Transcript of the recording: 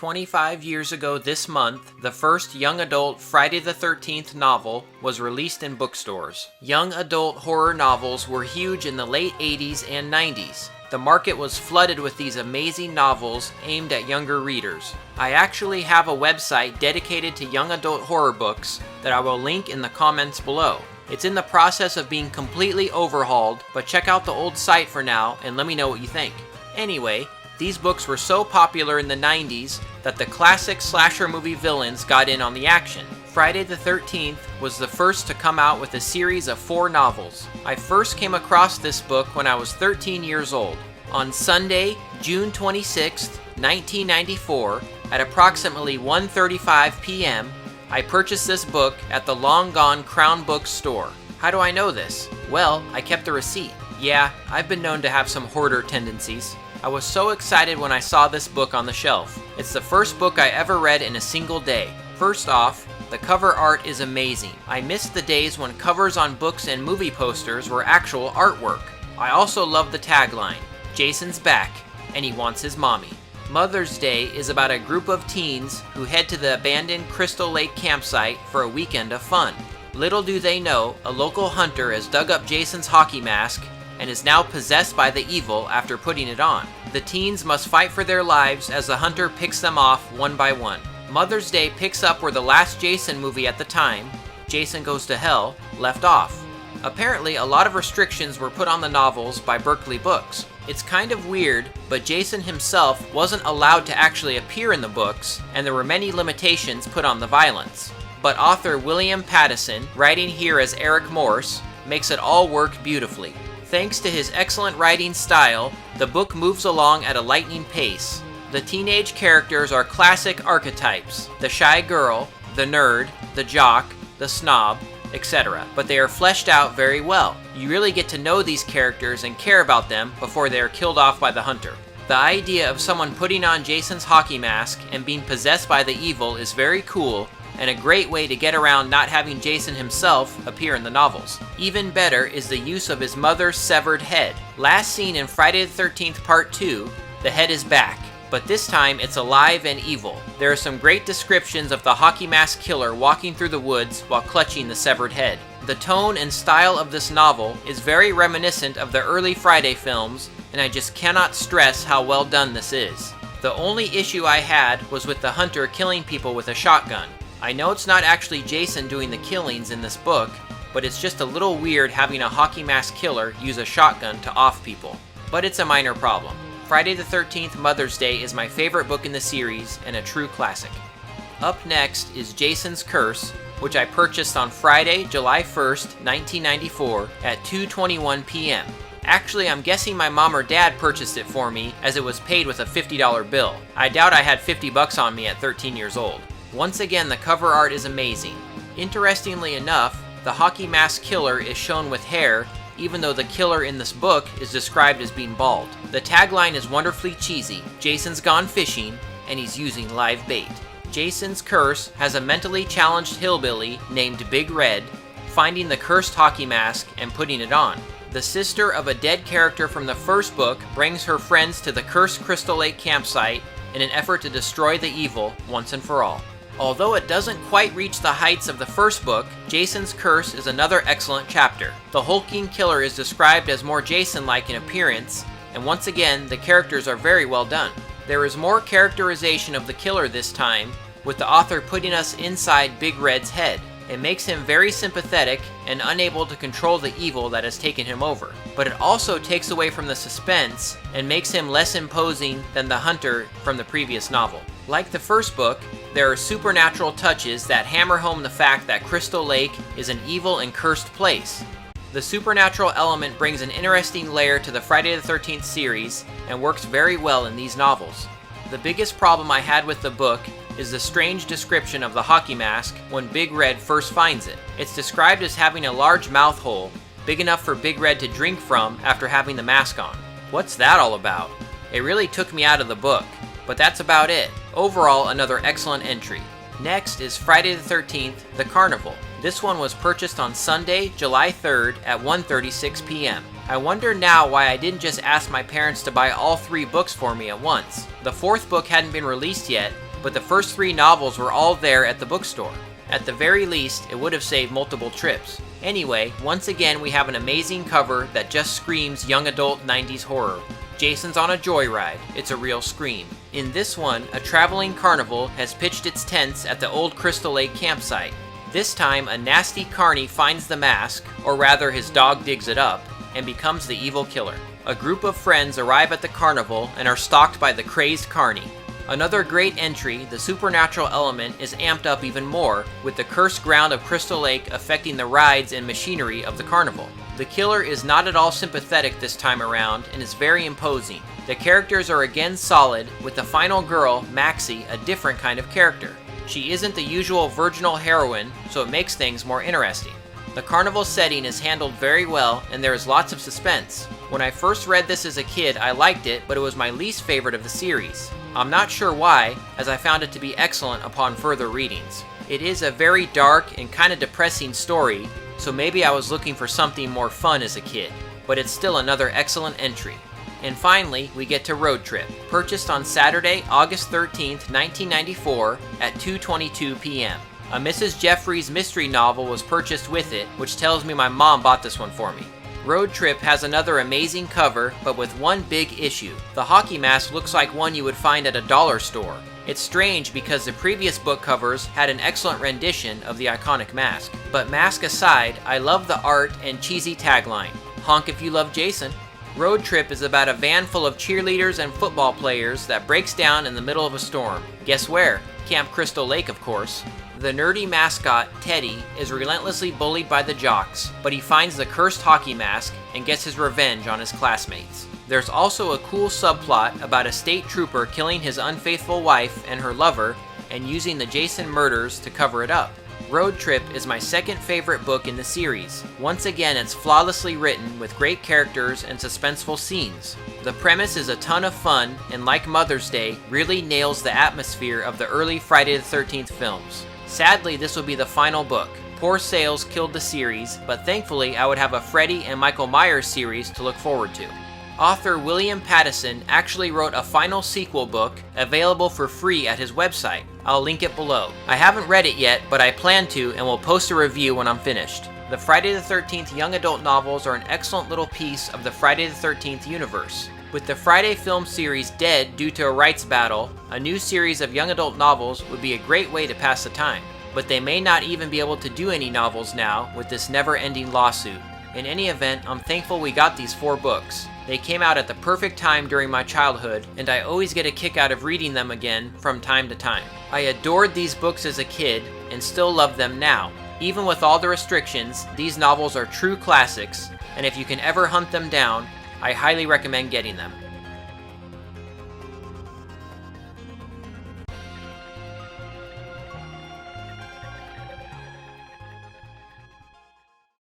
25 years ago this month, the first young adult Friday the 13th novel was released in bookstores. Young adult horror novels were huge in the late 80s and 90s. The market was flooded with these amazing novels aimed at younger readers. I actually have a website dedicated to young adult horror books that I will link in the comments below. It's in the process of being completely overhauled, but check out the old site for now and let me know what you think. Anyway, these books were so popular in the 90s that the classic slasher movie villains got in on the action. Friday the 13th was the first to come out with a series of 4 novels. I first came across this book when I was 13 years old. On Sunday, June 26, 1994, at approximately 1:35 p.m., I purchased this book at the long-gone Crown Books store. How do I know this? Well, I kept a receipt. Yeah, I've been known to have some hoarder tendencies. I was so excited when I saw this book on the shelf. It's the first book I ever read in a single day. First off, the cover art is amazing. I missed the days when covers on books and movie posters were actual artwork. I also love the tagline, "Jason's back, and he wants his mommy." Mother's Day is about a group of teens who head to the abandoned Crystal Lake campsite for a weekend of fun. Little do they know, a local hunter has dug up Jason's hockey mask and is now possessed by the evil after putting it on. The teens must fight for their lives as the hunter picks them off one by one. Mother's Day picks up where the last Jason movie at the time, Jason Goes to Hell, left off. Apparently, a lot of restrictions were put on the novels by Berkeley Books. It's kind of weird, but Jason himself wasn't allowed to actually appear in the books, and there were many limitations put on the violence. But author William Pattison, writing here as Eric Morse, makes it all work beautifully. Thanks to his excellent writing style, the book moves along at a lightning pace. The teenage characters are classic archetypes: the shy girl, the nerd, the jock, the snob, etc. But they are fleshed out very well. You really get to know these characters and care about them before they are killed off by the hunter. The idea of someone putting on Jason's hockey mask and being possessed by the evil is very cool, and a great way to get around not having Jason himself appear in the novels. Even better is the use of his mother's severed head. Last seen in Friday the 13th Part 2, the head is back, but this time it's alive and evil. There are some great descriptions of the hockey mask killer walking through the woods while clutching the severed head. The tone and style of this novel is very reminiscent of the early Friday films, and I just cannot stress how well done this is. The only issue I had was with the hunter killing people with a shotgun. I know it's not actually Jason doing the killings in this book, but it's just a little weird having a hockey mask killer use a shotgun to off people. But it's a minor problem. Friday the 13th Mother's Day is my favorite book in the series and a true classic. Up next is Jason's Curse, which I purchased on Friday, July 1st, 1994 at 2:21 p.m. Actually, I'm guessing my mom or dad purchased it for me as it was paid with a $50 bill. I doubt I had $50 on me at 13 years old. Once again, the cover art is amazing. Interestingly enough, the hockey mask killer is shown with hair, even though the killer in this book is described as being bald. The tagline is wonderfully cheesy: Jason's gone fishing, and he's using live bait. Jason's Curse has a mentally challenged hillbilly named Big Red finding the cursed hockey mask and putting it on. The sister of a dead character from the first book brings her friends to the cursed Crystal Lake campsite in an effort to destroy the evil once and for all. Although it doesn't quite reach the heights of the first book, Jason's Curse is another excellent chapter. The hulking killer is described as more Jason-like in appearance, and once again, the characters are very well done. There is more characterization of the killer this time, with the author putting us inside Big Red's head. It makes him very sympathetic and unable to control the evil that has taken him over. But it also takes away from the suspense and makes him less imposing than the hunter from the previous novel. Like the first book, there are supernatural touches that hammer home the fact that Crystal Lake is an evil and cursed place. The supernatural element brings an interesting layer to the Friday the 13th series and works very well in these novels. The biggest problem I had with the book is the strange description of the hockey mask when Big Red first finds it. It's described as having a large mouth hole, big enough for Big Red to drink from after having the mask on. What's that all about? It really took me out of the book, but that's about it. Overall, another excellent entry. Next is Friday the 13th, The Carnival. This one was purchased on Sunday, July 3rd at 1:36 p.m. I wonder now why I didn't just ask my parents to buy all 3 books for me at once. The 4th book hadn't been released yet, but the first 3 novels were all there at the bookstore. At the very least, it would have saved multiple trips. Anyway, once again we have an amazing cover that just screams young adult 90s horror. Jason's on a joyride. It's a real scream. In this one, a traveling carnival has pitched its tents at the old Crystal Lake campsite. This time, a nasty carny finds the mask, or rather his dog digs it up, and becomes the evil killer. A group of friends arrive at the carnival and are stalked by the crazed carny. Another great entry, the supernatural element is amped up even more, with the cursed ground of Crystal Lake affecting the rides and machinery of the carnival. The killer is not at all sympathetic this time around and is very imposing. The characters are again solid, with the final girl, Maxie, a different kind of character. She isn't the usual virginal heroine, so it makes things more interesting. The carnival setting is handled very well, and there is lots of suspense. When I first read this as a kid, I liked it, but it was my least favorite of the series. I'm not sure why, as I found it to be excellent upon further readings. It is a very dark and kind of depressing story, so maybe I was looking for something more fun as a kid, but it's still another excellent entry. And finally, we get to Road Trip, purchased on Saturday, August 13th, 1994 at 2:22 p.m. A Mrs. Jeffries mystery novel was purchased with it, which tells me my mom bought this one for me. Road Trip has another amazing cover, but with one big issue. The hockey mask looks like one you would find at a dollar store. It's strange because the previous book covers had an excellent rendition of the iconic mask. But mask aside, I love the art and cheesy tagline, "Honk if you love Jason." Road Trip is about a van full of cheerleaders and football players that breaks down in the middle of a storm. Guess where? Camp Crystal Lake, of course. The nerdy mascot, Teddy, is relentlessly bullied by the jocks, but he finds the cursed hockey mask and gets his revenge on his classmates. There's also a cool subplot about a state trooper killing his unfaithful wife and her lover and using the Jason murders to cover it up. Road Trip is my second favorite book in the series. Once again, it's flawlessly written with great characters and suspenseful scenes. The premise is a ton of fun and, like Mother's Day, really nails the atmosphere of the early Friday the 13th films. Sadly, this will be the final book. Poor sales killed the series, but thankfully I would have a Freddy and Michael Myers series to look forward to. Author William Pattison actually wrote a final sequel book available for free at his website. I'll link it below. I haven't read it yet, but I plan to and will post a review when I'm finished. The Friday the 13th young adult novels are an excellent little piece of the Friday the 13th universe. With the Friday film series dead due to a rights battle, a new series of young adult novels would be a great way to pass the time. But they may not even be able to do any novels now with this never-ending lawsuit. In any event, I'm thankful we got these 4 books. They came out at the perfect time during my childhood, and I always get a kick out of reading them again from time to time. I adored these books as a kid, and still love them now. Even with all the restrictions, these novels are true classics, and if you can ever hunt them down, I highly recommend getting them.